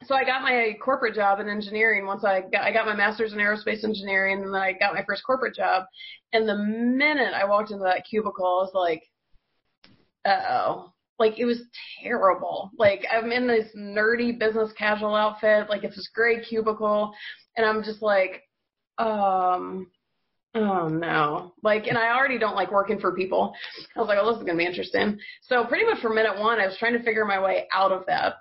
So I got my corporate job in engineering once I got my master's in aerospace engineering, and then I got my first corporate job. And the minute I walked into that cubicle, I was like, uh-oh. Like, it was terrible. Like, I'm in this nerdy business casual outfit. Like, it's this gray cubicle. And I'm just like, oh, no. Like, and I already don't like working for people. I was like, oh, this is going to be interesting. So pretty much from minute one, I was trying to figure my way out of that.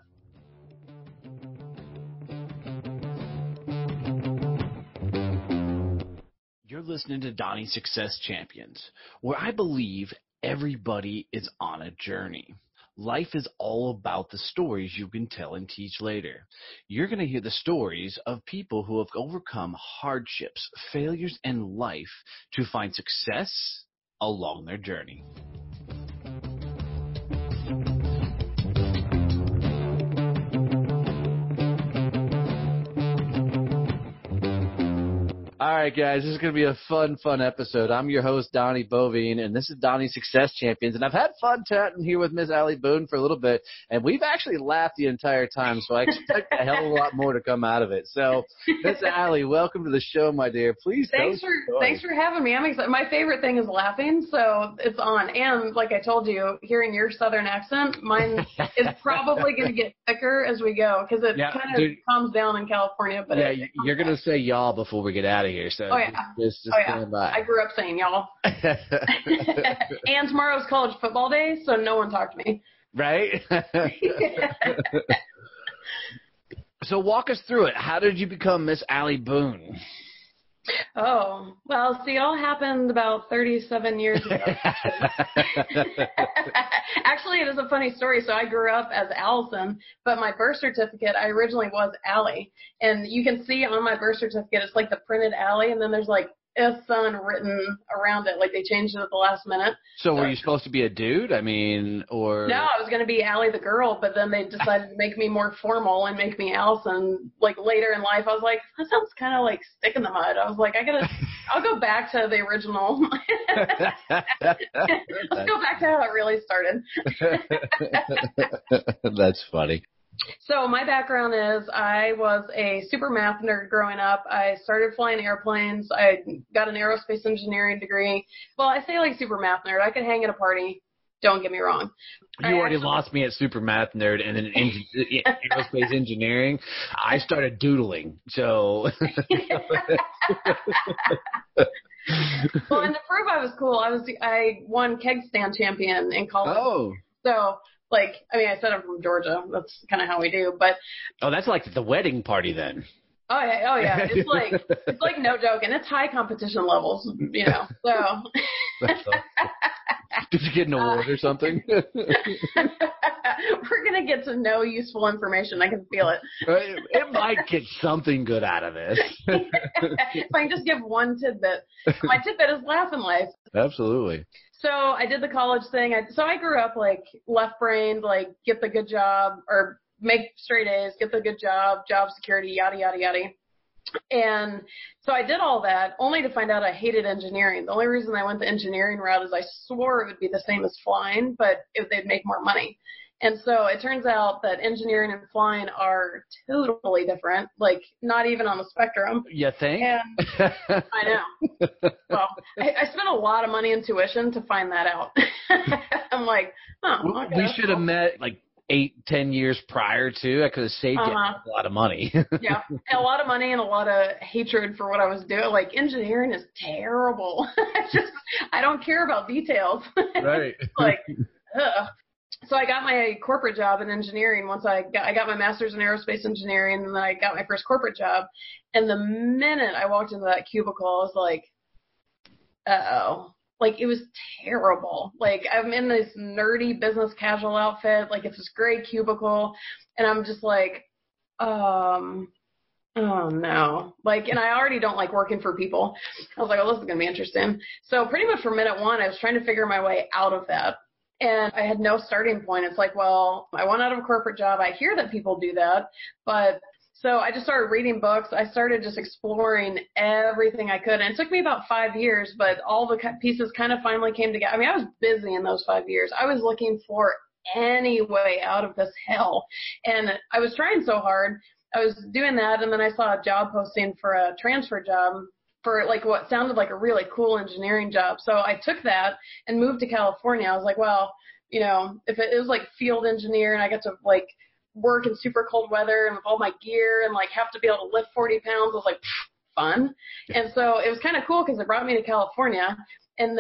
You're listening to Donnie Success Champions, where I believe everybody is on a journey. Life is all about the stories you can tell and teach later. You're going to hear the stories of people who have overcome hardships, failures in life to find success along their journey. All right, guys, this is going to be a fun episode. I'm your host, Donnie Boivin, and this is Donnie Success Champions. And I've had fun chatting here with Miss Allie Boone for a little bit, and we've actually laughed the entire time, so I expect a hell of a lot more to come out of it. So, Miss Allie, welcome to the show, my dear. Please Thanks for having me. I'm excited. My favorite thing is laughing, so it's on. And like I told you, hearing your Southern accent, mine is probably going to get thicker as we go because it kind of calms down in California. But you're going to say y'all before we get out of here. So just stand by. I grew up saying y'all. And tomorrow's college football day, so no one talked to me. Right? So walk us through it. How did you become Miss Allie Boone? Oh, well, see, it all happened about 37 years ago. Actually, it is a funny story. So I grew up as Allison, but my birth certificate, I originally was Allie. And you can see on my birth certificate, it's like the printed Allie, and then there's like son written around it. Like they changed it at the last minute. So were you supposed to be a dude? I mean, or? No, I was going to be Allie the girl, but then they decided to make me more formal and make me Allison. Like later in life, I was like, that sounds kind of like stick in the mud. I was like, I'll go back to the original. Let's go back to how it really started. That's funny. So my background is I was a super math nerd growing up. I started flying airplanes. I got an aerospace engineering degree. Well, I say like super math nerd. I could hang at a party. Don't get me wrong. You already lost me at super math nerd and then aerospace engineering. I started doodling. So. Well, and to prove I was cool, I won keg stand champion in college. Oh. So. Like, I mean, I said I'm from Georgia. That's kind of how we do. But that's like the wedding party then. Oh yeah. It's like no joke, and it's high competition levels, you know. So. Did you get an award or something? We're gonna get to know useful information. I can feel it. It might get something good out of this. If I can just give one tidbit. My tidbit is laugh in life. Absolutely. So I did the college thing. So I grew up like left-brained, like get the good job or make straight A's, get the good job security, yada, yada, yada. And so I did all that only to find out I hated engineering. The only reason I went the engineering route is I swore it would be the same as flying, but they'd make more money. And so it turns out that engineering and flying are totally different, like not even on the spectrum. You think? And I know. Well, I spent a lot of money in tuition to find that out. I'm like, oh, okay. We should have met like 8-10 years prior to. I could have saved you a lot of money. Yeah, and a lot of money and a lot of hatred for what I was doing. Like engineering is terrible. I don't care about details. Right. Like, ugh. So I got my corporate job in engineering once I got my master's in aerospace engineering, and then I got my first corporate job. And the minute I walked into that cubicle, I was like, uh-oh. Like, it was terrible. Like, I'm in this nerdy business casual outfit. Like, it's this gray cubicle. And I'm just like, oh, no. Like, and I already don't like working for people. I was like, oh, this is going to be interesting. So pretty much from minute one, I was trying to figure my way out of that. And I had no starting point. It's like, well, I went out of a corporate job. I hear that people do that. But so I just started reading books. I started just exploring everything I could. And it took me about 5 years, but all the pieces kind of finally came together. I mean, I was busy in those 5 years. I was looking for any way out of this hell. And I was trying so hard. I was doing that, and then I saw a job posting for a transfer job for like what sounded like a really cool engineering job. So I took that and moved to California. I was like, well, you know, if it is like field engineer and I get to like work in super cold weather and with all my gear and like have to be able to lift 40 pounds, I was like, fun. And so it was kind of cool because it brought me to California, and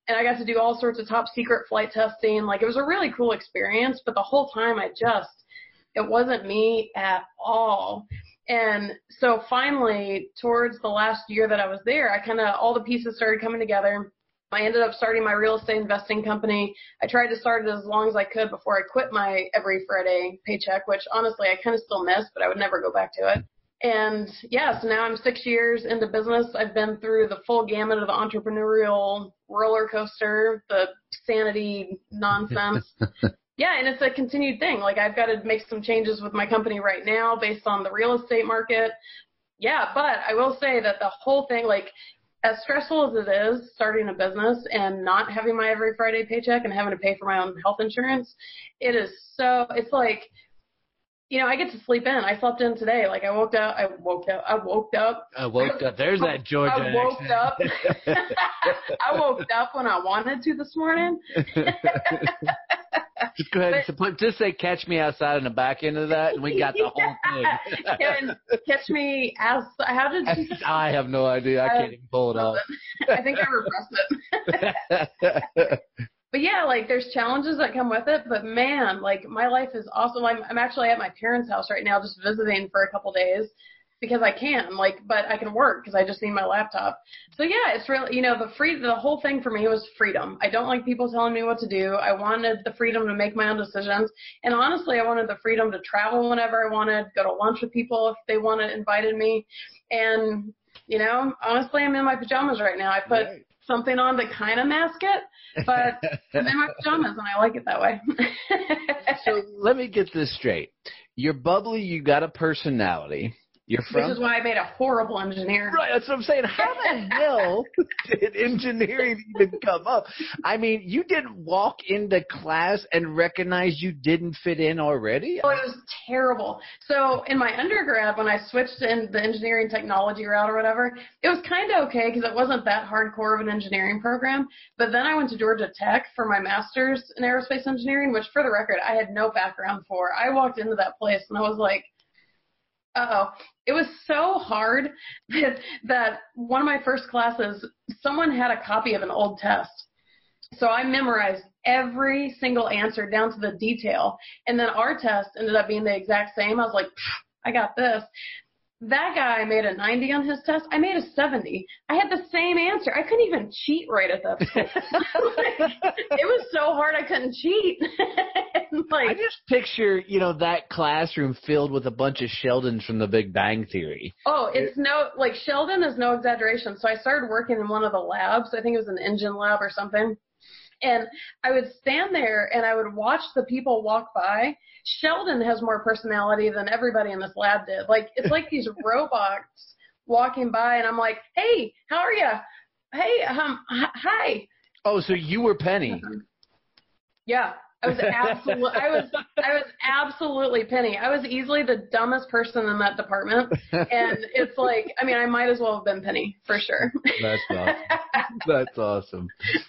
I got to do all sorts of top secret flight testing. Like, it was a really cool experience, but the whole time it wasn't me at all. And so finally, towards the last year that I was there, all the pieces started coming together. I ended up starting my real estate investing company. I tried to start it as long as I could before I quit my every Friday paycheck, which honestly I kind of still miss, but I would never go back to it. And yeah, so now I'm 6 years into business. I've been through the full gamut of the entrepreneurial roller coaster, the sanity nonsense. Yeah, and it's a continued thing. Like, I've got to make some changes with my company right now based on the real estate market. Yeah, but I will say that the whole thing, like, as stressful as it is starting a business and not having my every Friday paycheck and having to pay for my own health insurance, it's like, you know, I get to sleep in. I slept in today. Like, I woke up. There's that Georgia I woke up. I woke up when I wanted to this morning. Just go ahead and just say "catch me outside" in the back end of that, and we got the whole thing. And catch me as how did you? I have no idea. I can't even pull it off. I think I repressed it. But yeah, like, there's challenges that come with it, but man, like, my life is awesome. I'm actually at my parents' house right now just visiting for a couple days because I can, like, but I can work because I just need my laptop. So yeah, it's really, you know, the whole thing for me was freedom. I don't like people telling me what to do. I wanted the freedom to make my own decisions. And honestly, I wanted the freedom to travel whenever I wanted, go to lunch with people if they invited me. And, you know, honestly, I'm in my pajamas right now. I put something on to kind of mask it, but I'm in my pajamas and I like it that way. So let me get this straight. You're bubbly, you got a personality. Which is why I made a horrible engineer. Right, that's what I'm saying. How the hell did engineering even come up? I mean, you didn't walk into class and recognize you didn't fit in already? Oh, it was terrible. So in my undergrad, when I switched in the engineering technology route or whatever, it was kind of okay because it wasn't that hardcore of an engineering program. But then I went to Georgia Tech for my master's in aerospace engineering, which, for the record, I had no background for. I walked into that place and I was like, uh-oh. It was so hard that one of my first classes, someone had a copy of an old test. So I memorized every single answer down to the detail. And then our test ended up being the exact same. I was like, I got this. That guy made a 90 on his test. I made a 70. I had the same answer. I couldn't even cheat right at that school. It was so hard I couldn't cheat. I just picture, you know, that classroom filled with a bunch of Sheldons from The Big Bang Theory. Oh, Sheldon is no exaggeration. So I started working in one of the labs. I think it was an engine lab or something. And I would stand there and I would watch the people walk by. Sheldon has more personality than everybody in this lab did. Like, it's like these robots walking by, and I'm like, hey, how are you? Hey, hi. Oh, so you were Penny. Yeah. I was absolutely Penny. I was easily the dumbest person in that department. And it's like, I mean, I might as well have been Penny for sure. That's awesome. That's awesome.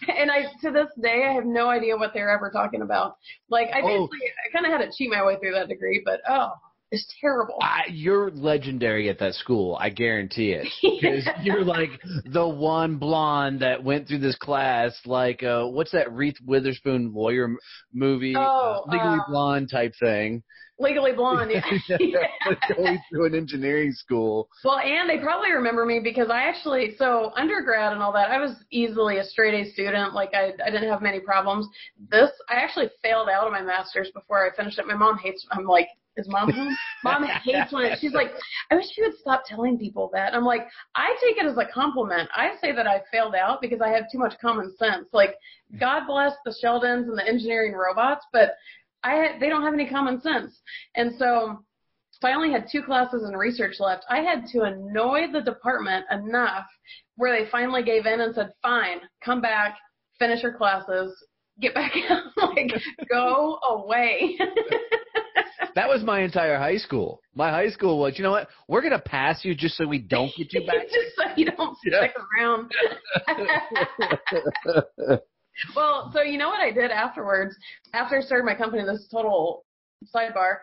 And to this day, I have no idea what they're ever talking about. Like, I kind of had to cheat my way through that degree, but it's terrible. You're legendary at that school. I guarantee it. Because you're like the one blonde that went through this class. Like, what's that Reese Witherspoon lawyer movie? Legally Blonde type thing. Legally Blonde, yeah. Going through an engineering school. Well, and they probably remember me because so undergrad and all that, I was easily a straight A student. Like, I didn't have many problems. I actually failed out of my master's before I finished it. My mom hates, I'm like, is Mom home? Mom hates when she's like, I wish you would stop telling people that. I'm like, I take it as a compliment. I say that I failed out because I have too much common sense. Like, God bless the Sheldons and the engineering robots, but they don't have any common sense. And so if I only had 2 classes in research left, I had to annoy the department enough where they finally gave in and said, fine, come back, finish your classes, get back out. Like, go away. That was my entire high school. My high school was, you know what? We're going to pass you just so we don't get you back. Just so you don't stick around. Well, so you know what I did afterwards? After I started my company, this is total sidebar,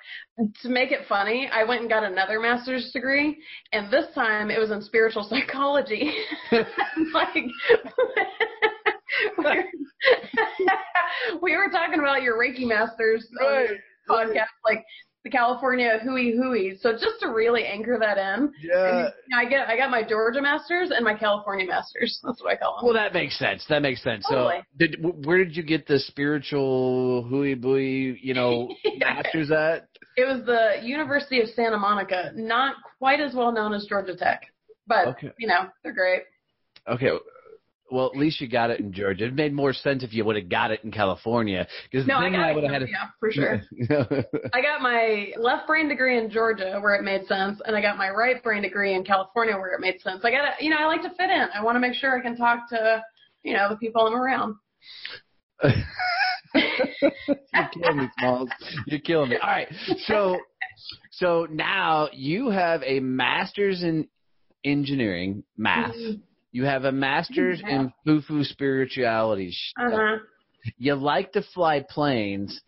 to make it funny, I went and got another master's degree, and this time it was in spiritual psychology. Like, we were talking about your Reiki masters podcast, like the California hooey. So just to really anchor that in, I got my Georgia masters and my California masters. That's what I call them. Well, that makes sense. Totally. So, where did you get the spiritual hooey booey, masters at? It was the University of Santa Monica, not quite as well known as Georgia Tech, but they're great. Okay. Well, at least you got it in Georgia. It made more sense if you would have got it in California. I would have had for sure. I got my left brain degree in Georgia where it made sense, and I got my right brain degree in California where it made sense. I like to fit in. I want to make sure I can talk to, the people I'm around. You're killing me, Smalls. You're killing me. All right. So now you have a master's in engineering, math. Mm-hmm. You have a master's in foo-foo spirituality. You like to fly planes,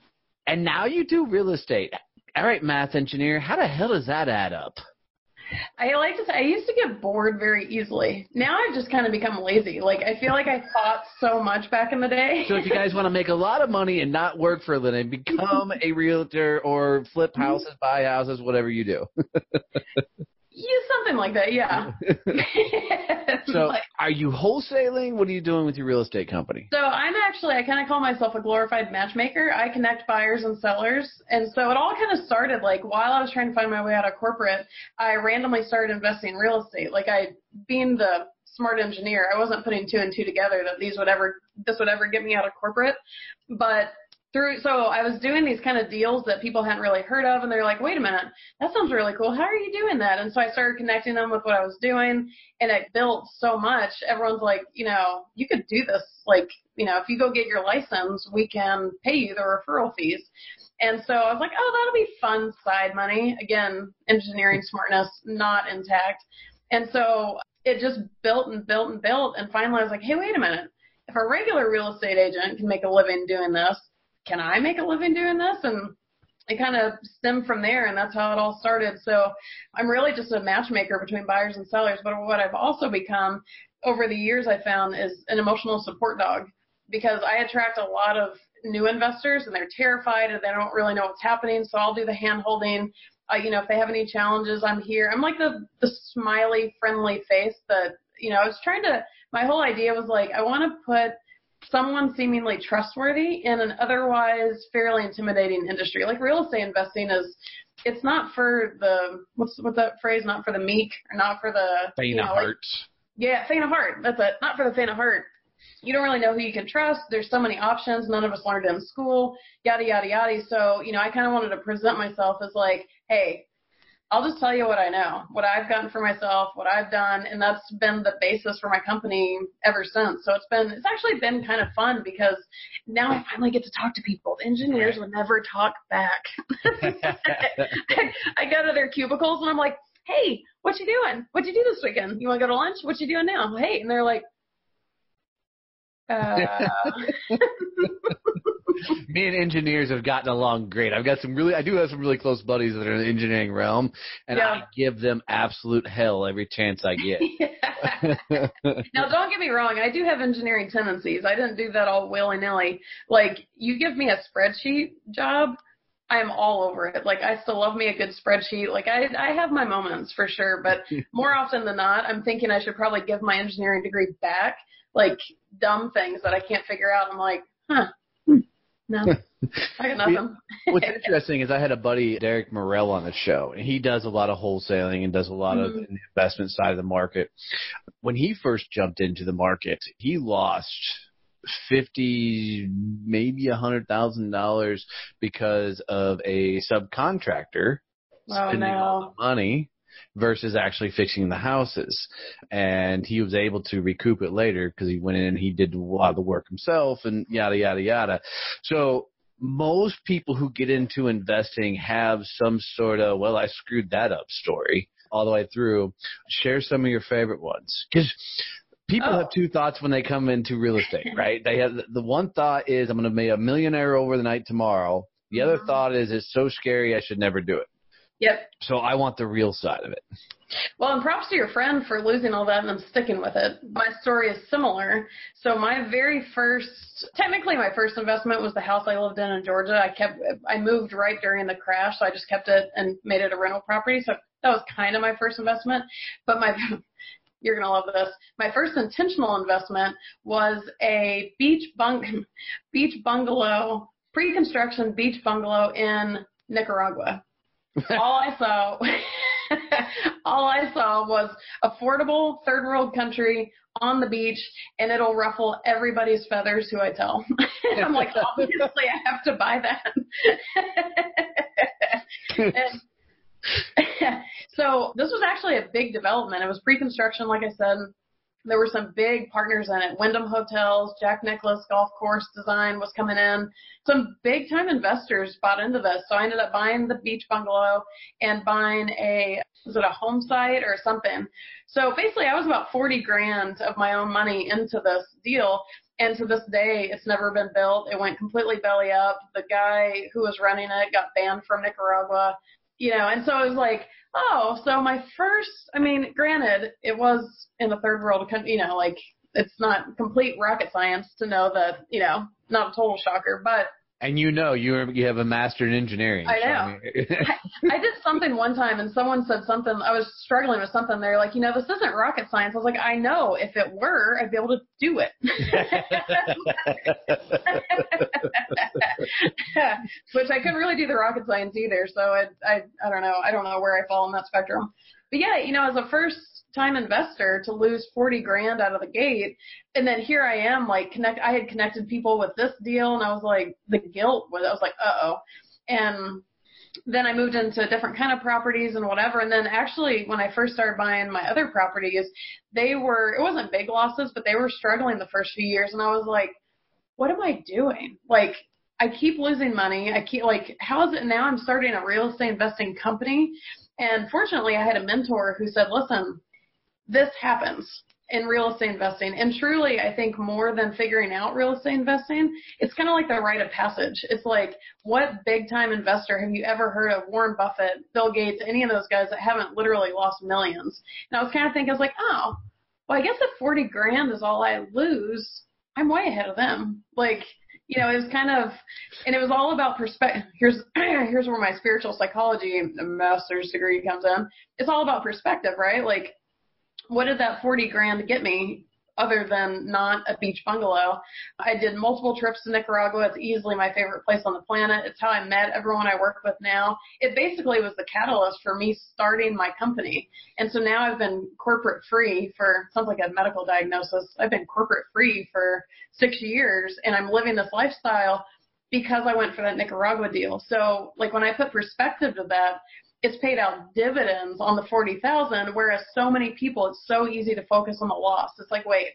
and now you do real estate. All right, math engineer, how the hell does that add up? I like to say I used to get bored very easily. Now I've just kind of become lazy. Like, I feel like I thought so much back in the day. So if you guys want to make a lot of money and not work for a living, become a realtor or flip houses, buy houses, whatever you do. Something like that, yeah. So are you wholesaling? What are you doing with your real estate company? So I kind of call myself a glorified matchmaker. I connect buyers and sellers. And so it all kind of started, like, while I was trying to find my way out of corporate, I randomly started investing in real estate. Like, being the smart engineer, I wasn't putting two and two together that this would ever get me out of corporate. But so I was doing these kind of deals that people hadn't really heard of, and they're like, wait a minute, that sounds really cool. How are you doing that? And so I started connecting them with what I was doing, and it built so much. Everyone's like, you could do this. Like, if you go get your license, we can pay you the referral fees. And so I was like, oh, that'll be fun side money. Again, engineering smartness not intact. And so it just built and built and built, and finally I was like, hey, wait a minute. If a regular real estate agent can make a living doing this, can I make a living doing this? And it kind of stemmed from there, and that's how it all started. So I'm really just a matchmaker between buyers and sellers. But what I've also become over the years, I found, is an emotional support dog, because I attract a lot of new investors, and they're terrified and they don't really know what's happening. So I'll do the hand holding. If they have any challenges, I'm here. I'm like the smiley, friendly face that, my whole idea was like, I want to put someone seemingly trustworthy in an otherwise fairly intimidating industry. Like, real estate investing it's not for the, what's that phrase? Not for the meek, or not for the faint of heart. Faint of heart. That's it. Not for the faint of heart. You don't really know who you can trust. There's so many options. None of us learned it in school, yada, yada, yada. So, I kind of wanted to present myself as like, hey, I'll just tell you what I know, what I've gotten for myself, what I've done, and that's been the basis for my company ever since. So it's actually been kind of fun, because now I finally get to talk to people. The engineers would never talk back. I go to their cubicles and I'm like, hey, what you doing? What'd you do this weekend? You want to go to lunch? What you doing now? Hey, and they're like, Me and engineers have gotten along great. I do have some really close buddies that are in the engineering realm, and I give them absolute hell every chance I get. Now, don't get me wrong. I do have engineering tendencies. I didn't do that all willy-nilly. Like, you give me a spreadsheet job, I'm all over it. Like, I still love me a good spreadsheet. Like, I have my moments for sure, but more often than not, I'm thinking I should probably give my engineering degree back. Like, dumb things that I can't figure out. I'm like, no, I got nothing. What's interesting is I had a buddy, Derek Morell, on the show, and he does a lot of wholesaling and does a lot of the investment side of the market. When he first jumped into the market, he lost $50,000, maybe $100,000 because of a subcontractor spending all the money versus actually fixing the houses. And he was able to recoup it later because he went in and he did a lot of the work himself and yada, yada, yada. So most people who get into investing have some sort of, well, I screwed that up story all the way through. Share some of your favorite ones. Because people have two thoughts when they come into real estate, right? They have the one thought is, I'm going to be a millionaire overnight tomorrow. The other thought is, it's so scary, I should never do it. Yep. So I want the real side of it. Well, and props to your friend for losing all that and then sticking with it. My story is similar. So my first investment was the house I lived in Georgia. I moved right during the crash, so I just kept it and made it a rental property. So that was kind of my first investment. But you're going to love this. My first intentional investment was a beach bungalow, pre-construction beach bungalow in Nicaragua. All I saw was affordable third world country on the beach, and it'll ruffle everybody's feathers who I tell. I'm like, obviously I have to buy that. So this was actually a big development. It was pre-construction, like I said. There were some big partners in it. Wyndham Hotels, Jack Nicklaus Golf Course Design was coming in. Some big-time investors bought into this. So I ended up buying the beach bungalow and buying was it a home site or something? So basically I was about $40,000 of my own money into this deal. And to this day, it's never been built. It went completely belly up. The guy who was running it got banned from Nicaragua. And so it was like, so my first, granted, it was in the third world country, like it's not complete rocket science to know that, not a total shocker, but. And you have a master in engineering. I know. I did something one time and someone said something, I was struggling with something. They're like, this isn't rocket science. I was like, I know, if it were, I'd be able to do it. Which I couldn't really do the rocket science either. So I don't know. I don't know where I fall on that spectrum. But yeah, as a first time investor to lose $40,000 out of the gate. And then here I am, like I had connected people with this deal and I was like, the guilt was, I was like, And then I moved into different kind of properties and whatever. And then actually when I first started buying my other properties, it wasn't big losses, but they were struggling the first few years. And I was like, what am I doing? Like, I keep losing money. How is it now I'm starting a real estate investing company? And fortunately I had a mentor who said, listen, this happens in real estate investing. And truly, I think more than figuring out real estate investing, it's kind of like the rite of passage. It's like, what big time investor have you ever heard of? Warren Buffett, Bill Gates, any of those guys that haven't literally lost millions? And I was kind of thinking, I was like, I guess if $40,000 is all I lose, I'm way ahead of them. Like, it was kind of, and it was all about perspective. Here's where my spiritual psychology master's degree comes in. It's all about perspective, right? Like, what did that $40,000 get me other than not a beach bungalow? I did multiple trips to Nicaragua. It's easily my favorite place on the planet. It's how I met everyone I work with now. It basically was the catalyst for me starting my company. And so now I've been corporate free sounds like a medical diagnosis. I've been corporate free for 6 years and I'm living this lifestyle because I went for that Nicaragua deal. So like when I put perspective to that, it's paid out dividends on the $40,000, whereas so many people, it's so easy to focus on the loss. It's like, wait,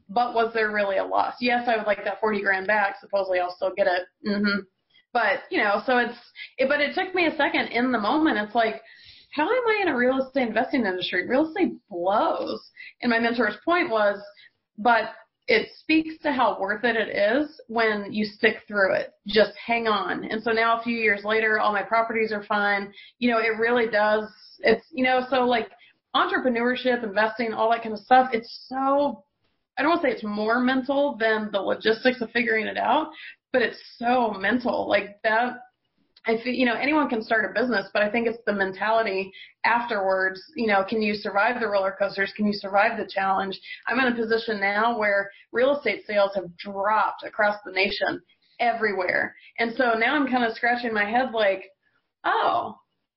but was there really a loss? Yes, I would like that $40,000 back. Supposedly I'll still get it. But, so but it took me a second in the moment. It's like, how am I in a real estate investing industry? Real estate blows. And my mentor's point was, but it speaks to how worth it is when you stick through it. Just hang on. And so now a few years later, all my properties are fine. It really does. It's, so like entrepreneurship, investing, all that kind of stuff, it's so, I don't want to say it's more mental than the logistics of figuring it out, but it's so mental. Like that, I feel, anyone can start a business, but I think it's the mentality afterwards. Can you survive the roller coasters? Can you survive the challenge? I'm in a position now where real estate sales have dropped across the nation everywhere. And so now I'm kind of scratching my head like,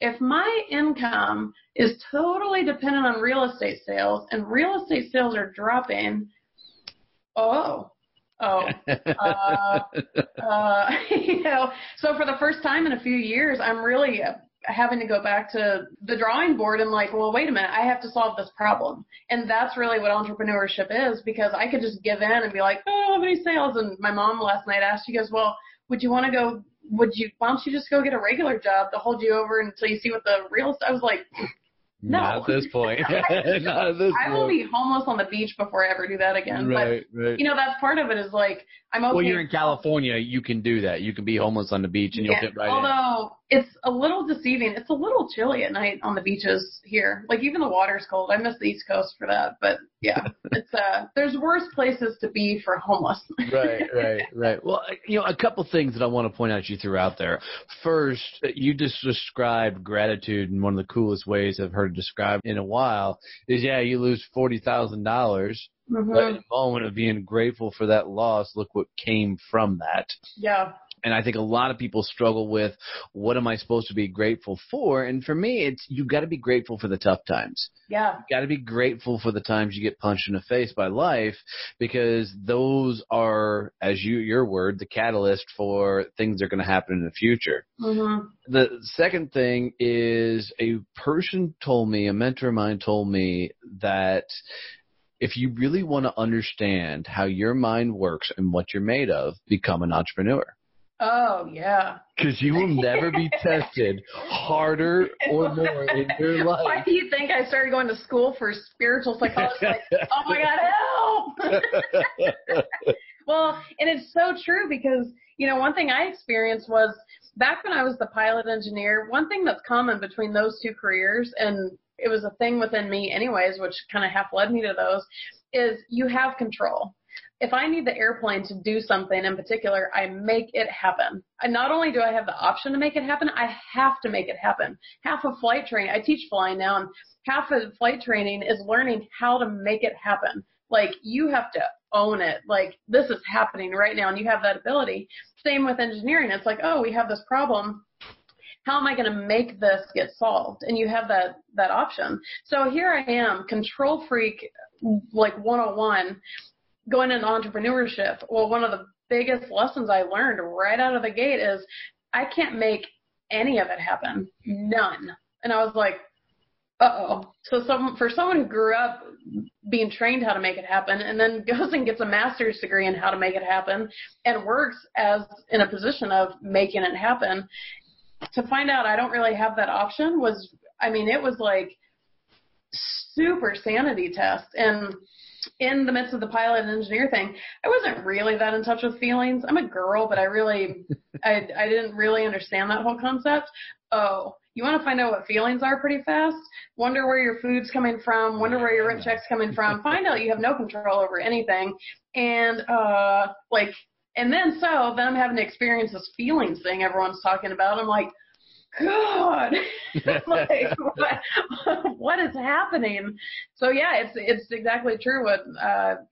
if my income is totally dependent on real estate sales and real estate sales are dropping, so for the first time in a few years, I'm really having to go back to the drawing board and like, well, wait a minute, I have to solve this problem. And that's really what entrepreneurship is, because I could just give in and be like, oh, I don't have any sales. And my mom last night asked, she goes, well, why don't you just go get a regular job to hold you over until you see what the real estate? I was like, no. Not at this point. Not at this I will be homeless on the beach before I ever do that again. Right, but, right. That's part of it is like, I'm okay. Well, you're in California. You can do that. You can be homeless on the beach and you'll fit right in. Although it's a little deceiving. It's a little chilly at night on the beaches here. Like even the water's cold. I miss the East Coast for that. But yeah, it's there's worse places to be for homeless. Right. Well, a couple things that I want to point out you threw out there. First, you just described gratitude in one of the coolest ways I've heard described in a while is, you lose $40,000. Mm-hmm. But in the moment of being grateful for that loss, look what came from that. Yeah. And I think a lot of people struggle with, what am I supposed to be grateful for? And for me, you've got to be grateful for the tough times. Yeah. You've got to be grateful for the times you get punched in the face by life, because those are, as your word, the catalyst for things that are going to happen in the future. Mm-hmm. The second thing is a mentor of mine told me that if you really want to understand how your mind works and what you're made of, become an entrepreneur. Oh, yeah. Because you will never be tested harder or more in your life. Why do you think I started going to school for spiritual psychology? Like, oh, my God, help! Well, and it's so true because, one thing I experienced was back when I was the pilot engineer, one thing that's common between those two careers, and it was a thing within me anyways, which kind of half led me to those, is you have control. If I need the airplane to do something in particular, I make it happen. And not only do I have the option to make it happen, I have to make it happen. Half of flight training, I teach flying now, and half of flight training is learning how to make it happen. Like, you have to own it. Like, this is happening right now, and you have that ability. Same with engineering. It's like, oh, we have this problem. How am I going to make this get solved? And you have that option. So here I am, control freak, like 101, going into entrepreneurship. Well, one of the biggest lessons I learned right out of the gate is I can't make any of it happen. None. And I was like, uh-oh. So for someone who grew up being trained how to make it happen and then goes and gets a master's degree in how to make it happen and works as in a position of making it happen, to find out I don't really have that option it was like super sanity test. And in the midst of the pilot and engineer thing, I wasn't really that in touch with feelings. I'm a girl, but I didn't really understand that whole concept. Oh, you want to find out what feelings are pretty fast? Wonder where your food's coming from. Wonder where your rent check's coming from. Find out you have no control over anything. And then I'm having to experience this feelings thing everyone's talking about. I'm like, God, like, what is happening? So yeah, it's exactly true what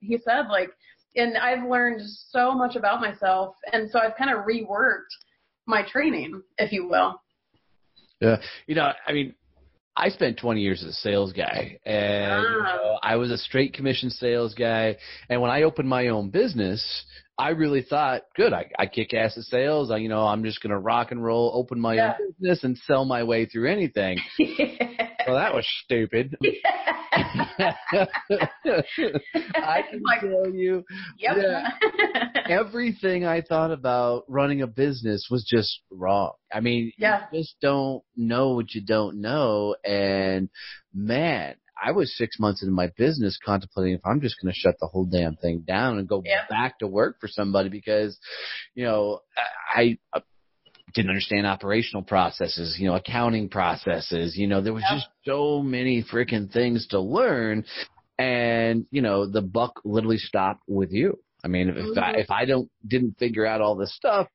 he said. Like, and I've learned so much about myself, and so I've kind of reworked my training, if you will. Yeah, I spent 20 years as a sales guy, and I was a straight commission sales guy. And when I opened my own business, I really thought, good, I kick ass at sales. I'm just going to rock and roll, open my own business and sell my way through anything. Well, that was stupid. I can tell you everything I thought about running a business was just wrong. You just don't know what you don't know. And, man, I was 6 months into my business contemplating if I'm just going to shut the whole damn thing down and go back to work for somebody because, I didn't understand operational processes, accounting processes. There was just so many freaking things to learn. And, the buck literally stopped with you. If I didn't figure out all this stuff,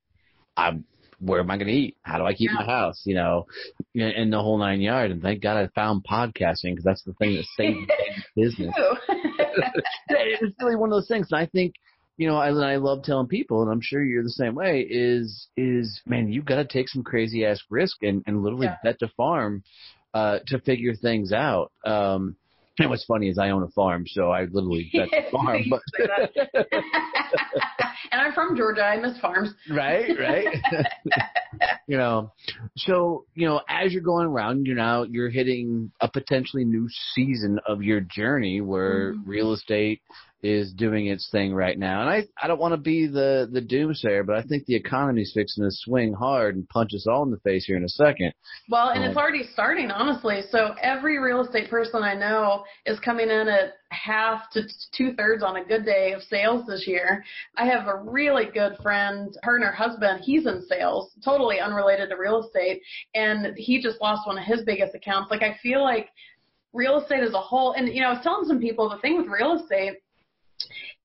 where am I going to eat? How do I keep my house? In the whole 9 yards. And thank God I found podcasting because that's the thing that saved the business. It's really one of those things. And I think, I love telling people, and I'm sure you're the same way, is man, you've got to take some crazy ass risk and literally bet the farm to figure things out. And what's funny is I own a farm, so I literally bet the farm. But and I'm from Georgia. I miss farms. Right. So, as you're going around, you're hitting a potentially new season of your journey where real estate is doing its thing right now. And I don't want to be the doomsayer, but I think the economy's fixing to swing hard and punch us all in the face here in a second. Well, and it's already starting, honestly. So every real estate person I know is coming in at half to 2/3 on a good day of sales this year. I have a really good friend, her and her husband, he's in sales, totally unrelated to real estate, and he just lost one of his biggest accounts. Like, I feel like real estate as a whole, and, I was telling some people, the thing with real estate,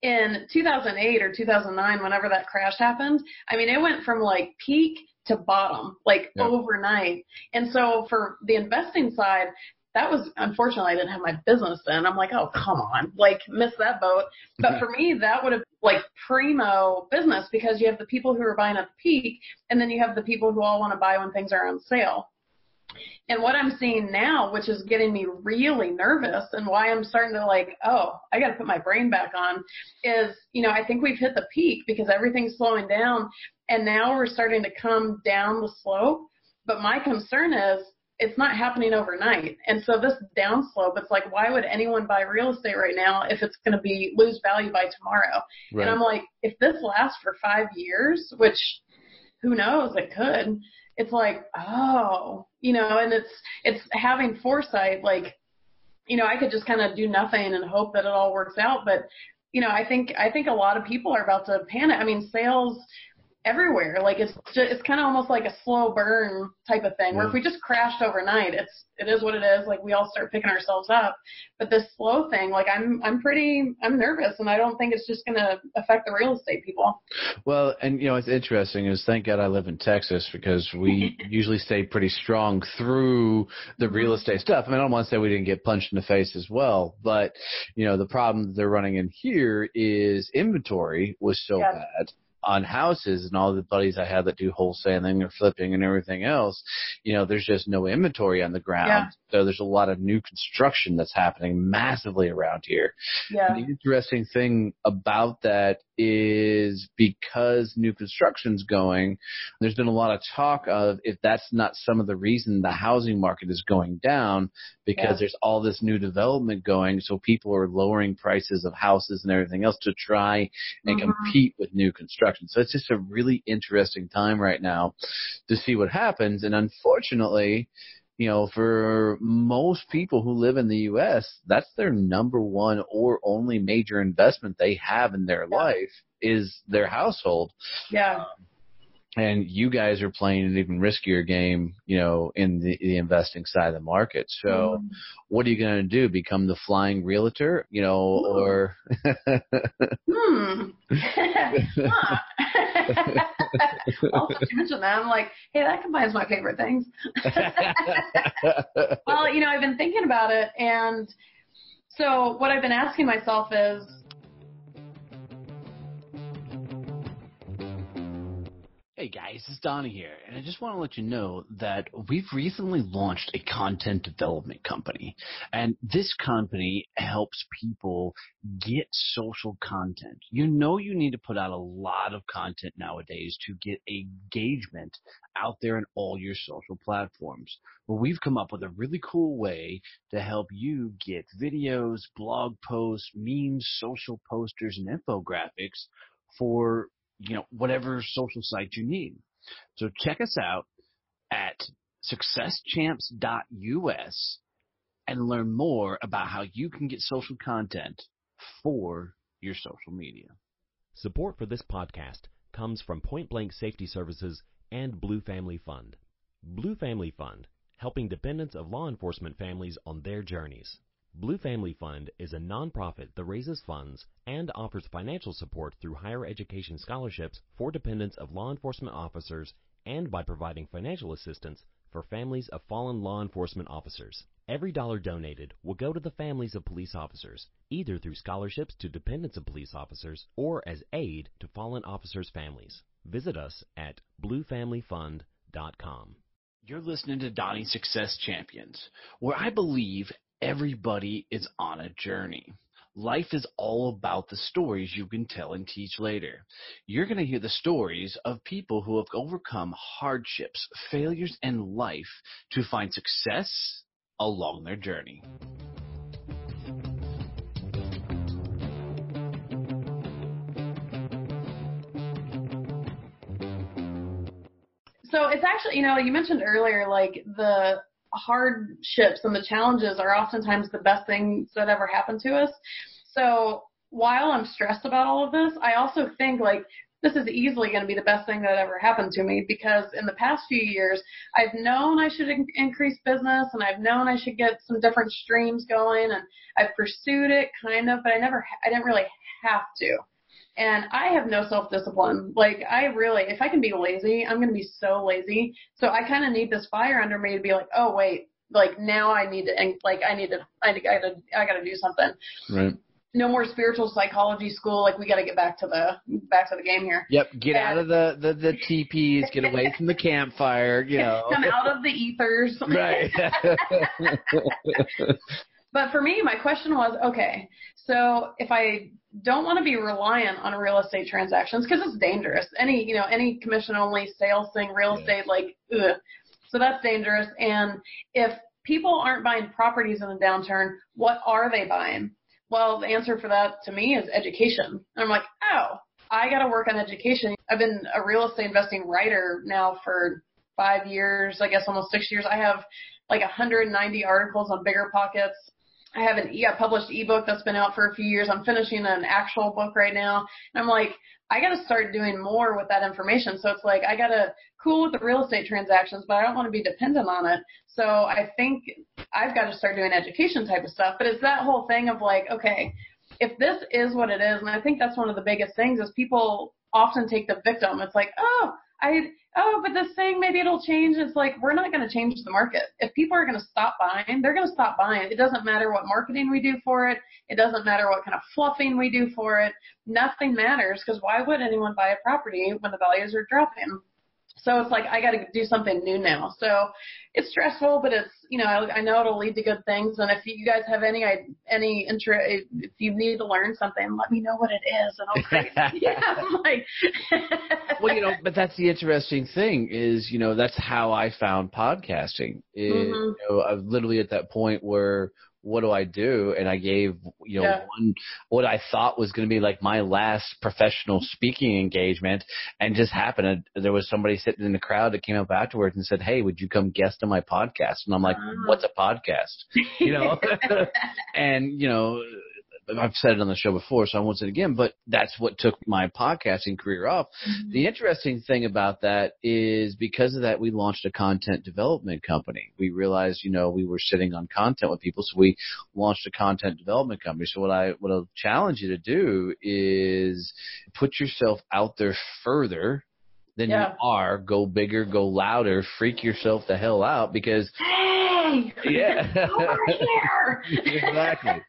in 2008 or 2009, whenever that crash happened, I mean, it went from like peak to bottom, like overnight. And so for the investing side, that was, unfortunately, I didn't have my business then. I'm like, oh, come on, like, missed that boat. But for me, that would have like primo business, because you have the people who are buying at the peak, and then you have the people who all want to buy when things are on sale. And what I'm seeing now, which is getting me really nervous and why I'm starting to like, oh, I got to put my brain back on, is, I think we've hit the peak because everything's slowing down, and now we're starting to come down the slope. But my concern is it's not happening overnight. And so this down slope, it's like, why would anyone buy real estate right now if it's going to lose value by tomorrow? Right. And I'm like, if this lasts for 5 years, which who knows, it could. It's like, oh, and it's having foresight. Like, I could just kind of do nothing and hope that it all works out. But, I think a lot of people are about to panic. I mean, sales everywhere. Like, it's kind of almost like a slow burn type of thing, where if we just crashed overnight, it is what it is. Like, we all start picking ourselves up. But this slow thing, like, I'm nervous, and I don't think it's just going to affect the real estate people. Well, and what's interesting is, thank God I live in Texas, because we usually stay pretty strong through the real estate stuff. I mean, I don't want to say we didn't get punched in the face as well, but the problem they're running in here is inventory was so bad on houses, and all the buddies I had that do wholesaling or flipping and everything else, there's just no inventory on the ground. Yeah. So there's a lot of new construction that's happening massively around here. Yeah. And the interesting thing about that is, because new construction's going, there's been a lot of talk of, if that's not some of the reason the housing market is going down, because there's all this new development going, so people are lowering prices of houses and everything else to try and compete with new construction. So it's just a really interesting time right now to see what happens. And unfortunately, for most people who live in the U.S., that's their number one or only major investment they have in their life is their household. Yeah. And you guys are playing an even riskier game, in the investing side of the market. So what are you going to do? Become the flying realtor, or? Well, since you mentioned that, I'm like, hey, that combines my favorite things. Well, I've been thinking about it. And so what I've been asking myself is, hey guys, it's Donnie here, and I just want to let you know that we've recently launched a content development company, and this company helps people get social content. You need to put out a lot of content nowadays to get engagement out there in all your social platforms. Well, we've come up with a really cool way to help you get videos, blog posts, memes, social posters, and infographics for whatever social site you need. So check us out at successchamps.us and learn more about how you can get social content for your social media. Support for this podcast comes from Point Blank Safety Services and Blue Family Fund. Blue Family Fund, helping dependents of law enforcement families on their journeys. Blue Family Fund is a nonprofit that raises funds and offers financial support through higher education scholarships for dependents of law enforcement officers, and by providing financial assistance for families of fallen law enforcement officers. Every dollar donated will go to the families of police officers, either through scholarships to dependents of police officers or as aid to fallen officers' families. Visit us at bluefamilyfund.com. You're listening to Donnie Success Champions, where I believe Everybody is on a journey. Life is all about the stories you can tell and teach later. You're going to hear the stories of people who have overcome hardships, failures, and life to find success along their journey. So it's actually, you mentioned earlier, like the hardships and the challenges are oftentimes the best things that ever happen to us. So while I'm stressed about all of this, I also think like this is easily going to be the best thing that ever happened to me, because in the past few years, I've known I should increase business, and I've known I should get some different streams going, and I've pursued it kind of, but I didn't really have to. And I have no self-discipline. Like, if I can be lazy, I'm going to be so lazy. So I kind of need this fire under me to be like, oh, wait, like now I gotta do something. Right. No more spiritual psychology school. Like, we got to get back to the game here. Yep. Get out of the teepees, get away from the campfire, Come out of the ethers. Right. But for me, my question was, okay, so if I don't want to be reliant on real estate transactions, because it's dangerous. Any commission-only sales thing, real estate, like, ugh. So that's dangerous. And if people aren't buying properties in a downturn, what are they buying? Well, the answer for that to me is education. And I'm like, oh, I got to work on education. I've been a real estate investing writer now for 5 years, I guess almost 6 years. I have like 190 articles on BiggerPockets. I have a published ebook that's been out for a few years. I'm finishing an actual book right now. And I'm like, I got to start doing more with that information. So it's like, I got to cool with the real estate transactions, but I don't want to be dependent on it. So I think I've got to start doing education type of stuff. But it's that whole thing of like, okay, if this is what it is, and I think that's one of the biggest things is people often take the victim. It's like, but this thing, maybe it'll change. It's like, we're not going to change the market. If people are going to stop buying, they're going to stop buying. It doesn't matter what marketing we do for it. It doesn't matter what kind of fluffing we do for it. Nothing matters, because why would anyone buy a property when the values are dropping? So it's like, I got to do something new now. So it's stressful, but it's, I know it'll lead to good things. And if you guys have any interest, if you need to learn something, let me know what it is. And I'll create. Yeah, I'm like. Well, but that's the interesting thing is, that's how I found podcasting. I was literally at that point where, what do I do? And I gave, what I thought was going to be like my last professional speaking engagement, and just happened. There was somebody sitting in the crowd that came up afterwards and said, "Hey, would you come guest on my podcast?" And I'm like, "What's a podcast?" And, I've said it on the show before, so I won't say it again, but that's what took my podcasting career off. Mm-hmm. The interesting thing about that is because of that, we launched a content development company. We realized, we were sitting on content with people, so we launched a content development company. So what I'll challenge you to do is put yourself out there further than you are. Go bigger, go louder, freak yourself the hell out, because hey, over here. Exactly.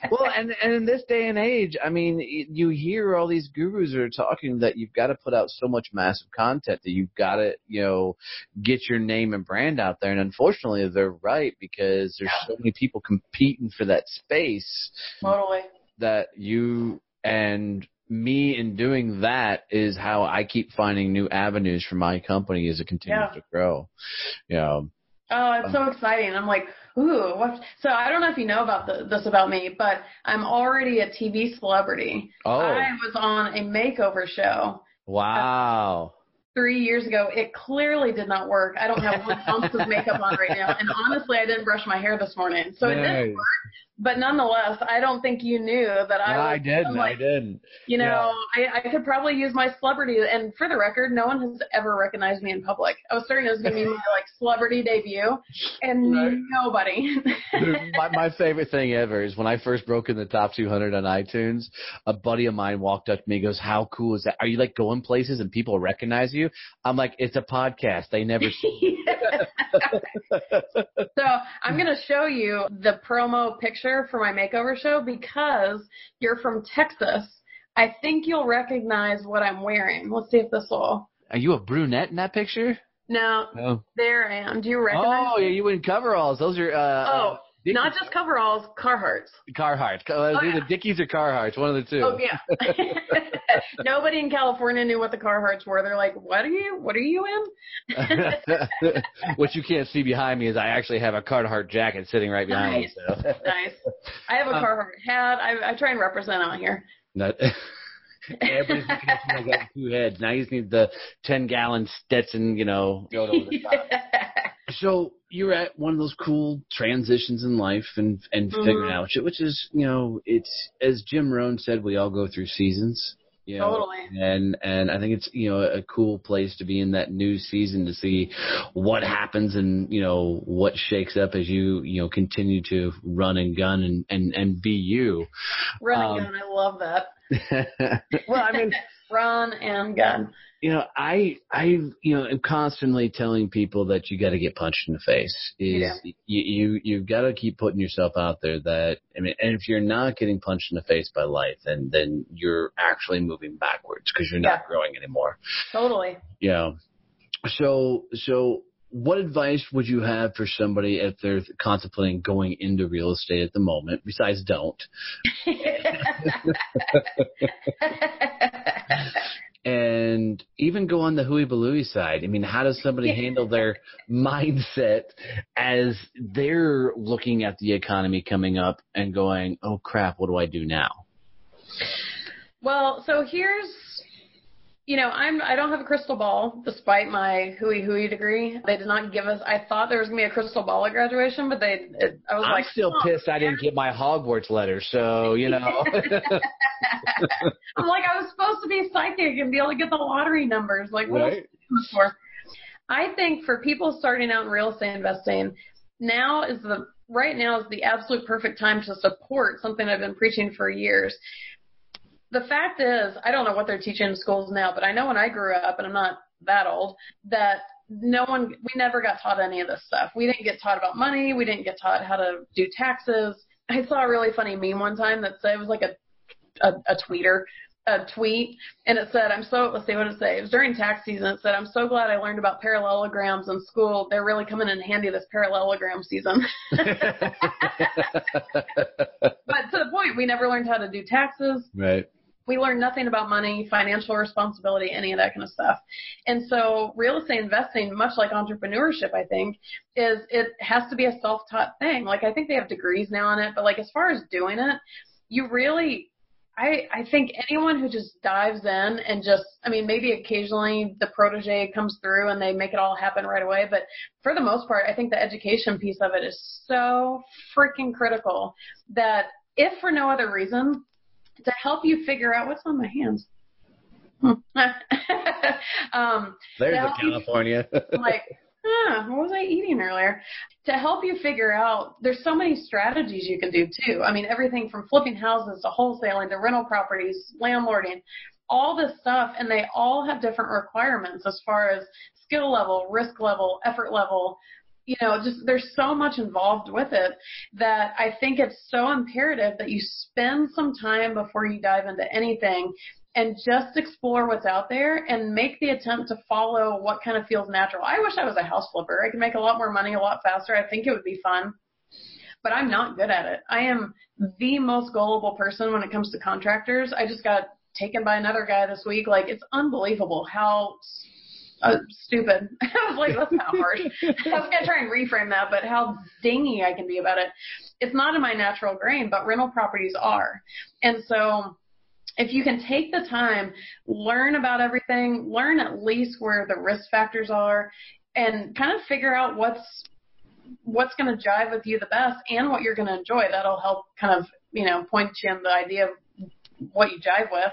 Well, and in this day and age, I mean, you hear all these gurus that are talking that you've got to put out so much massive content that you've got to, get your name and brand out there. And unfortunately, they're right, because there's so many people competing for that space. Totally. That you and me in doing that is how I keep finding new avenues for my company as it continues to grow. Oh, it's so exciting. I'm like, ooh, what? So I don't know if you know about this about me, but I'm already a TV celebrity. Oh. I was on a makeover show. Wow. 3 years ago. It clearly did not work. I don't have 1 ounce of makeup on right now. And honestly, I didn't brush my hair this morning. So it didn't work. But nonetheless, I don't think you knew that I didn't. I didn't. I could probably use my celebrity. And for the record, no one has ever recognized me in public. I was certain it was going to be my celebrity debut, and nobody. Dude, my favorite thing ever is when I first broke in the top 200 on iTunes, a buddy of mine walked up to me and goes, "How cool is that? Are you going places and people recognize you?" I'm like, "It's a podcast. They never see you." So I'm going to show you the promo picture for my makeover show, because you're from Texas. I think you'll recognize what I'm wearing. Let's see if this will. Are you a brunette in that picture? No. There I am. Do you recognize me? Yeah, you in coveralls. Those are Not just coveralls, Carhartts. Carhartts. Either Dickies or Carhartts, one of the two. Oh, yeah. Nobody in California knew what the Carhartts were. They're like, what are you in? What you can't see behind me is I actually have a Carhartt jacket sitting right behind me. So. Nice. I have a Carhartt hat. I try and represent out here. Everybody's looking at you. I got 2 heads. Now you just need the 10-gallon Stetson, go over the top. So you're at one of those cool transitions in life and figuring out, which is, it's, as Jim Rohn said, we all go through seasons. Totally. And I think it's, a cool place to be in that new season to see what happens and, what shakes up as you continue to run and gun and be you. Run and gun. I love that. Well, I mean, run and gun. I am constantly telling people that you got to get punched in the face. You've got to keep putting yourself out there. And if you're not getting punched in the face by life, then you're actually moving backwards because you're not growing anymore. Totally. Yeah. So what advice would you have for somebody if they're contemplating going into real estate at the moment? Besides, don't. And even go on the hooey balooey side. I mean, how does somebody handle their mindset as they're looking at the economy coming up and going, oh, crap, what do I do now? Well, so here's, I don't have a crystal ball, despite my hooey degree. They did not give us, I thought there was going to be a crystal ball at graduation, but I'm still pissed I didn't get my Hogwarts letter, so, I'm like, I was supposed to be psychic and be able to get the lottery numbers. Like, what else is this for? I think for people starting out in real estate investing, right now is the absolute perfect time to support something I've been preaching for years. The fact is, I don't know what they're teaching in schools now, but I know when I grew up, and I'm not that old, that we never got taught any of this stuff. We didn't get taught about money. We didn't get taught how to do taxes. I saw a really funny meme one time that said, it was like a tweet, and it said, let's see what it said. It was during tax season. It said, I'm so glad I learned about parallelograms in school. They're really coming in handy this parallelogram season. But to the point, we never learned how to do taxes. Right. We learned nothing about money, financial responsibility, any of that kind of stuff. And so real estate investing, much like entrepreneurship, I think, it has to be a self-taught thing. Like, I think they have degrees now on it, but like, as far as doing it, you really, I think anyone who just dives in and maybe occasionally the protege comes through and they make it all happen right away. But for the most part, I think the education piece of it is so freaking critical that if for no other reason, to help you figure out what's on my hands. There's a California. Like, what was I eating earlier? To help you figure out, there's so many strategies you can do too. I mean, everything from flipping houses to wholesaling to rental properties, landlording, all this stuff, and they all have different requirements as far as skill level, risk level, effort level. There's so much involved with it that I think it's so imperative that you spend some time before you dive into anything and just explore what's out there and make the attempt to follow what kind of feels natural. I wish I was a house flipper. I could make a lot more money a lot faster. I think it would be fun, but I'm not good at it. I am the most gullible person when it comes to contractors. I just got taken by another guy this week. Like, it's unbelievable how stupid. I was like, that's not harsh. I was going to try and reframe that, but how dingy I can be about it. It's not in my natural grain, but rental properties are. And so if you can take the time, learn about everything, learn at least where the risk factors are, and kind of figure out what's going to jive with you the best and what you're going to enjoy. That'll help kind of, point you in the idea of what you jive with.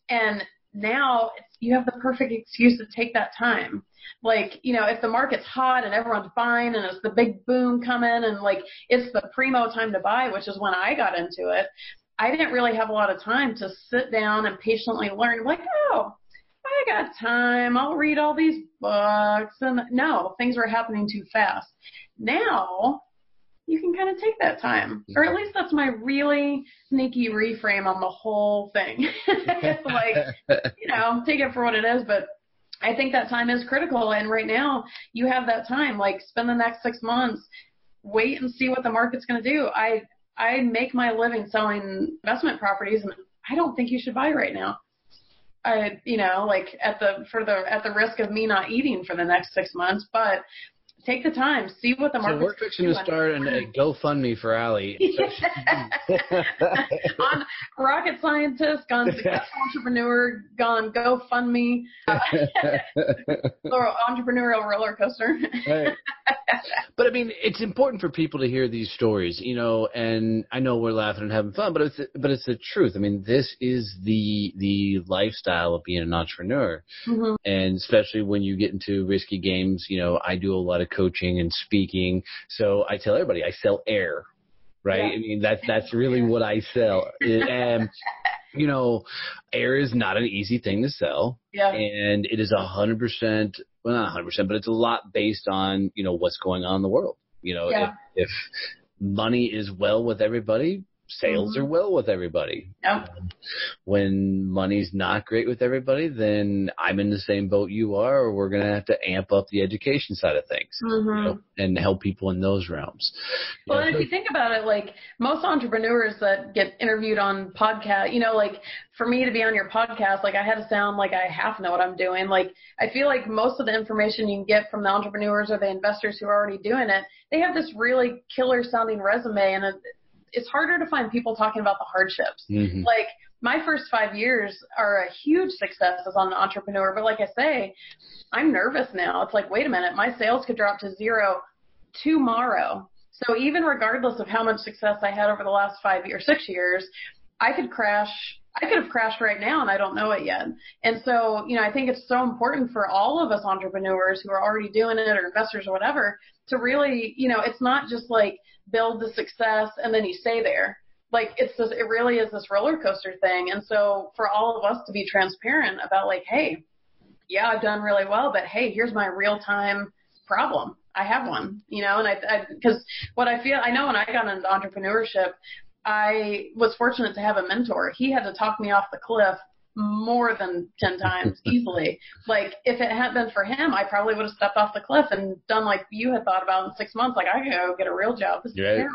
And now you have the perfect excuse to take that time. Like, if the market's hot and everyone's buying and it's the big boom coming and like it's the primo time to buy, which is when I got into it, I didn't really have a lot of time to sit down and patiently learn. Like, oh, I got time. I'll read all these books. And no, things were happening too fast. Now you can kind of take that time, or at least that's my really sneaky reframe on the whole thing. It's like, take it for what it is, but I think that time is critical. And right now you have that time, like spend the next 6 months wait and see what the market's going to do. I make my living selling investment properties, and I don't think you should buy right now. Like at the risk of me not eating for the next 6 months, but take the time, see what the market's doing. So we're fixing to start a GoFundMe for Allie. On rocket scientist, gone successful entrepreneur, gone GoFundMe, entrepreneurial roller coaster. Right. But I mean, it's important for people to hear these stories, and I know we're laughing and having fun, but it's the truth. I mean, this is the lifestyle of being an entrepreneur. Mm-hmm. And especially when you get into risky games, I do a lot of coaching and speaking. So I tell everybody I sell air, right? Yeah. I mean, that's really what I sell. And, air is not an easy thing to sell. Yeah. And it is 100%, well, not 100%, but it's a lot based on, what's going on in the world. If money is well with everybody, sales are well with everybody. Yep. When money's not great with everybody, then I'm in the same boat you are, or we're going to have to amp up the education side of things and help people in those realms. Well, and if you think about it, like most entrepreneurs that get interviewed on podcast, like for me to be on your podcast, like I had to sound like I half know what I'm doing. Like I feel like most of the information you can get from the entrepreneurs or the investors who are already doing it, they have this really killer sounding resume, and it's harder to find people talking about the hardships. Mm-hmm. Like my first 5 years are a huge success as an entrepreneur. But like I say, I'm nervous now. It's like, wait a minute, my sales could drop to 0 tomorrow. So even regardless of how much success I had over the last 5 or 6 years, I could crash. I could have crashed right now and I don't know it yet. And so, I think it's so important for all of us entrepreneurs who are already doing it or investors or whatever to really, it's not just like build the success and then you stay there. Like it really is this roller coaster thing. And so for all of us to be transparent about like, hey, yeah, I've done really well, but hey, here's my real time problem. I have one, and because what I feel, I know when I got into entrepreneurship, I was fortunate to have a mentor. He had to talk me off the cliff more than 10 times easily. Like if it hadn't been for him, I probably would have stepped off the cliff and done like you had thought about in 6 months. Like I could go get a real job. This is terrible.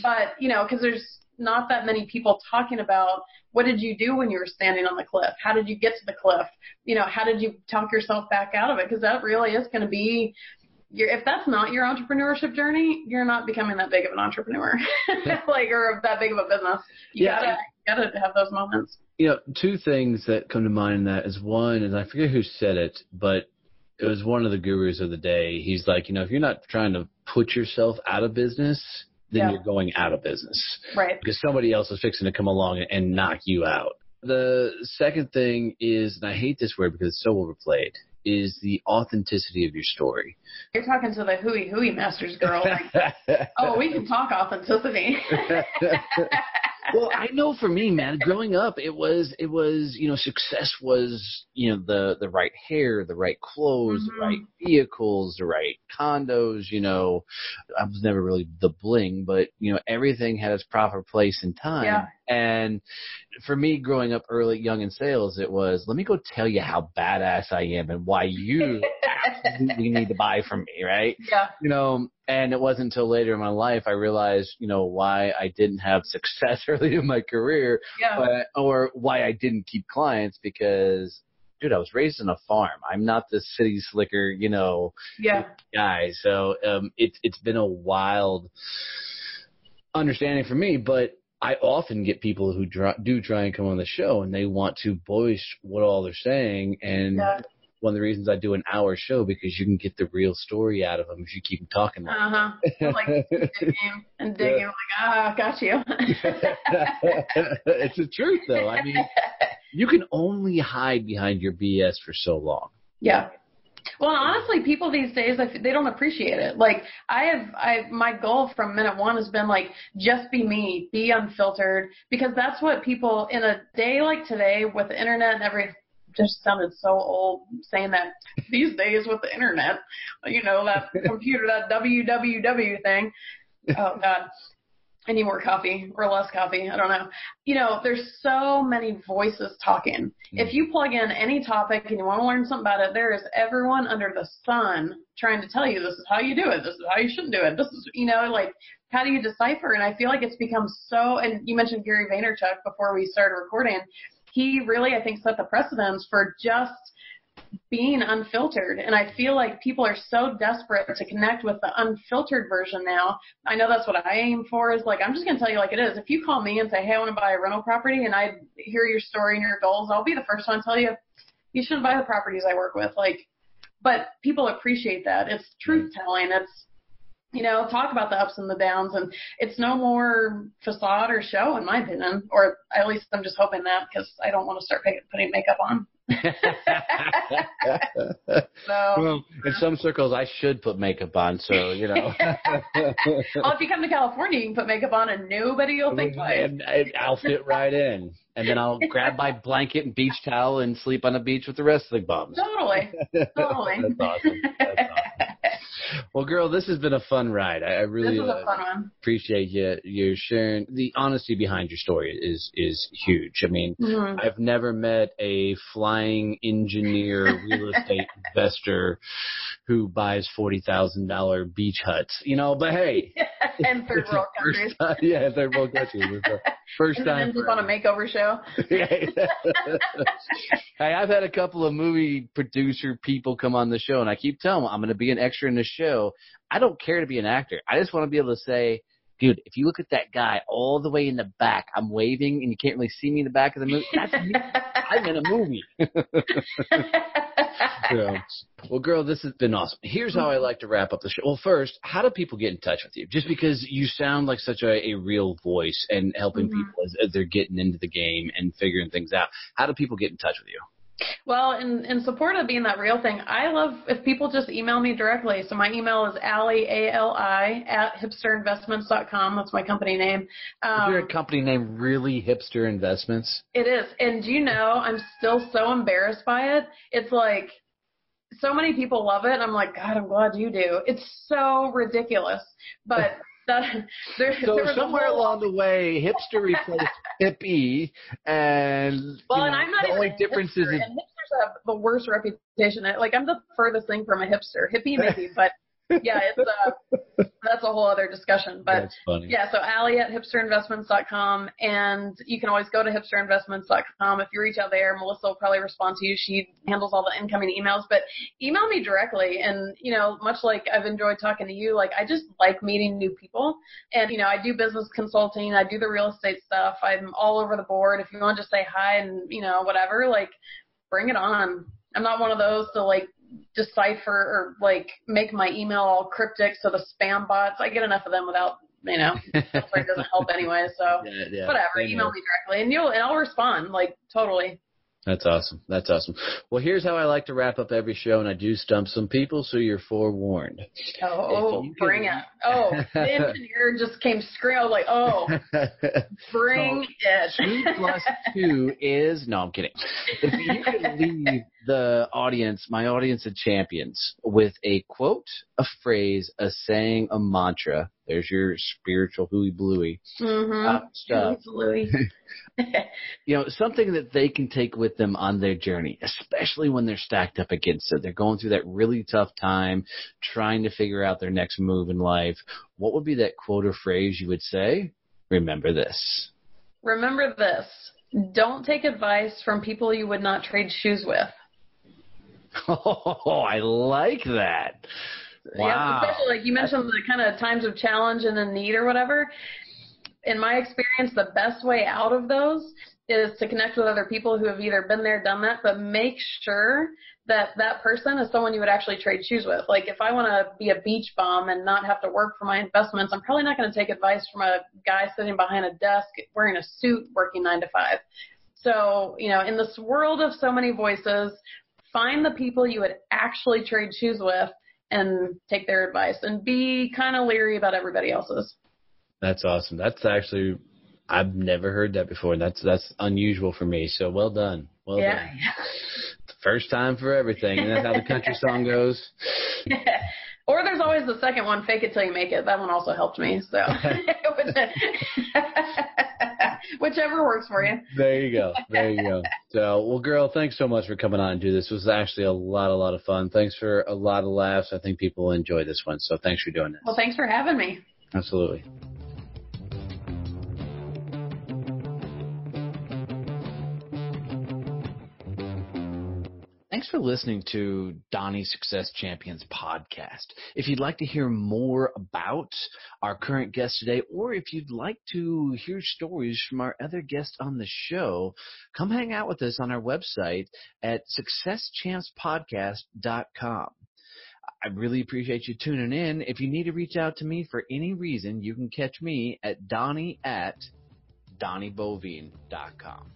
But, because there's not that many people talking about what did you do when you were standing on the cliff? How did you get to the cliff? How did you talk yourself back out of it? Because that really is going to be if that's not your entrepreneurship journey, you're not becoming that big of an entrepreneur, or that big of a business. You gotta have those moments. Two things that come to mind in that is one is I forget who said it, but it was one of the gurus of the day. He's like, if you're not trying to put yourself out of business, then you're going out of business, right? Because somebody else is fixing to come along and knock you out. The second thing is, and I hate this word because it's so overplayed, is the authenticity of your story. You're talking to the hooey masters girl. We can talk authenticity. Well, I know for me, man, growing up, it was, success was, the right hair, the right clothes, the right vehicles, the right condos, I was never really the bling, but, everything had its proper place and time. Yeah. And for me, growing up early, young in sales, it was, let me go tell you how badass I am and why you absolutely need to buy from me, right? Yeah. And it wasn't until later in my life I realized, why I didn't have success early in my career, or why I didn't keep clients because, dude, I was raised on a farm. I'm not the city slicker, guy. So it's been a wild understanding for me, but I often get people who do try and come on the show and they want to voice what all they're saying. And one of the reasons I do an hour show because you can get the real story out of them if you keep them talking. Like digging, got you. It's the truth, though. I mean, you can only hide behind your BS for so long. Yeah. Well, honestly, people these days, they don't appreciate it. Like my goal from minute one has been like, just be me, be unfiltered, because that's what people in a day like today with the internet and everything. Just sounded so old saying that these days with the internet, that computer, that www thing. Oh God. I need more coffee or less coffee. I don't know. You know, there's so many voices talking. If you plug in any topic and you want to learn something about it, there is everyone under the sun trying to tell you this is how you do it. This is how you shouldn't do it. This is, you know, like, how do you decipher? And I feel like it's become so, and you mentioned Gary Vaynerchuk before we started recording. He really, I think, set the precedence for just being unfiltered. And I feel like people are so desperate to connect with the unfiltered version now. I know that's what I aim for, is like, I'm just going to tell you like it is. If you call me and say, hey, I want to buy a rental property, and I hear your story and your goals, I'll be the first one to tell you, you shouldn't buy the properties I work with. Like, but people appreciate that. It's truth telling. It's, you know, talk about the ups and the downs, and it's no more facade or show, in my opinion, or at least I'm just hoping that, because I don't want to start putting makeup on. Well, in some circles, I should put makeup on, so, you know. Well, if you come to California, you can put makeup on and nobody will think twice. I'll fit right in. And then I'll grab my blanket and beach towel and sleep on the beach with the rest of the bums. Totally. That's awesome. That's awesome. Well, girl, this has been a fun ride. I really this was a fun one. Appreciate you sharing. The honesty behind your story is huge. I mean, I've never met a flying engineer, real estate investor who buys $40,000 beach huts, you know, but hey. And third world countries. Third world countries. First and time. then ends up on a makeover show. Hey, I've had a couple of movie producer people come on the show, and I keep telling them I'm going to be an extra in the show. I don't care to be an actor. I just want to be able to say, dude, if you look at that guy all the way in the back, I'm waving, and you can't really see me in the back of the movie. That's me. I'm in a movie. Yeah. Well, girl, this has been awesome. Here's how I like to wrap up the show. Well, first, how do people get in touch with you? Just because you sound like such a real voice and helping people as they're getting into the game and figuring things out. How do people get in touch with you? Well, in support of being that real thing, I love if people just email me directly. So my email is Ali, A-L-I, at hipsterinvestments.com. That's my company name. Is there a company named really Hipster Investments? It is. And you know, I'm still so embarrassed by it. It's like, so many people love it. I'm like, God, I'm glad you do. It's so ridiculous. But there somewhere along the way, hipster replaced hippie, and and I'm not the only difference is and hipsters have the worst reputation. Like, I'm the furthest thing from a hipster. Hippie maybe, but yeah, it's that's a whole other discussion. But that's funny. Yeah, so Allie at hipsterinvestments.com, and you can always go to hipsterinvestments.com. If you reach out there, Melissa will probably respond to you. She handles all the incoming emails, but email me directly. And, you know, much like I've enjoyed talking to you, like, I just like meeting new people. And, you know, I do business consulting. I do the real estate stuff. I'm all over the board. If you want to just say hi and, you know, whatever, like, bring it on. I'm not one of those to, like, decipher or like make my email all cryptic so the spam bots, I get enough of them without, you know, filter doesn't help anyway, so whatever, email me directly and I'll respond, like, totally. That's awesome. That's awesome. Well, here's how I like to wrap up every show, and I do stump some people, so you're forewarned. Bring it. Oh, the engineer just came screaming. I was like, oh, bring it. 2 plus 2 is, no, I'm kidding. If you could leave the audience, my audience of champions, with a quote, a phrase, a saying, a mantra, there's your spiritual hooey bluey stuff. You know, something that they can take with them on their journey, especially when they're stacked up against it. They're going through that really tough time, trying to figure out their next move in life. What would be that quote or phrase you would say? Remember this. Remember this. Don't take advice from people you would not trade shoes with. Oh, I like that. Wow. Yeah, especially like you mentioned the kind of times of challenge and the need or whatever. In my experience, the best way out of those is to connect with other people who have either been there, done that, but make sure that that person is someone you would actually trade shoes with. Like, if I want to be a beach bum and not have to work for my investments, I'm probably not going to take advice from a guy sitting behind a desk wearing a suit working 9 to 5. So, you know, in this world of so many voices, find the people you would actually trade shoes with and take their advice, and be kind of leery about everybody else's. That's awesome. That's actually, I've never heard that before. That's unusual for me. So well done. Well done. First time for everything. And that's how the country song goes. Or there's always the second one, fake it till you make it. That one also helped me. So whichever works for you. There you go. There you go. So, well, girl, thanks so much for coming on and do this. It was actually a lot of fun. Thanks for a lot of laughs. I think people enjoy this one. So thanks for doing this. Well, thanks for having me. Absolutely. Thanks for listening to Donnie Success Champions podcast. If you'd like to hear more about our current guest today, or if you'd like to hear stories from our other guests on the show, come hang out with us on our website at successchampspodcast.com. I really appreciate you tuning in. If you need to reach out to me for any reason, you can catch me at Donnie@DonnieBoivin.com.